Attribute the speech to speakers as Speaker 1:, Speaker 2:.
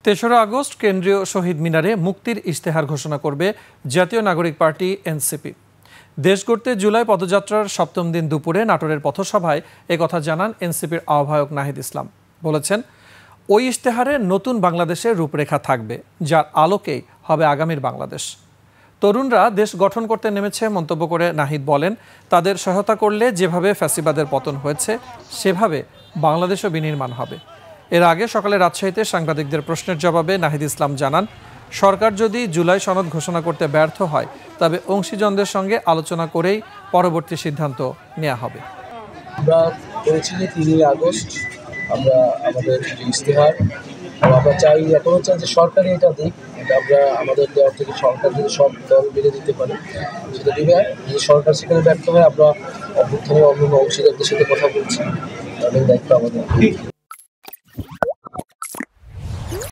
Speaker 1: তেসরা আগস্ট কেন্দ্রীয় শহীদ মিনারে মুক্তির ইশতেহার ঘোষণা করবে জাতীয় নাগরিক পার্টি এনসিপি। দেশ গড়তে জুলাই পদযাত্রার সপ্তম দিন দুপুরে নাটোরের পথসভায় একথা জানান এনসিপির আহ্বায়ক নাহিদ ইসলাম। বলেছেন, ওই ইশতেহারে নতুন বাংলাদেশের রূপরেখা থাকবে, যার আলোকেই হবে আগামীর বাংলাদেশ। তরুণরা দেশ গঠন করতে নেমেছে মন্তব্য করে নাহিদ বলেন, তাদের সহায়তা করলে যেভাবে ফ্যাসিবাদের পতন হয়েছে সেভাবে বাংলাদেশও বিনির্মাণ হবে। এর আগে সকালে রাজশাহীতে সাংবাদিকদের প্রশ্নের জবাবে নাহিদ ইসলাম জানান, সরকার যদি জুলাই সনদ ঘোষণা করতে ব্যর্থ হয় তবে অংশীজনদের সঙ্গে আলোচনা করেই পরবর্তী সিদ্ধান্ত নেওয়া হবে।
Speaker 2: আমরা বলেছি যে 3 আগস্ট আমরা আমাদের যে ইশতেহার আমরা চাই, এখনও চাই যে সরকারি এটা দিক, এটা আমরা আমাদের দেওয়ার থেকে সরকার যদি সব দল মিলে দিতে পারে সেটা দিবে। যদি সরকার সেখানে ব্যর্থ হয় আমরা অভ্যুত্থানের অন্য অংশীদারদের সাথে কথা বলছি, তাদের দায়িত্ব আমাদের।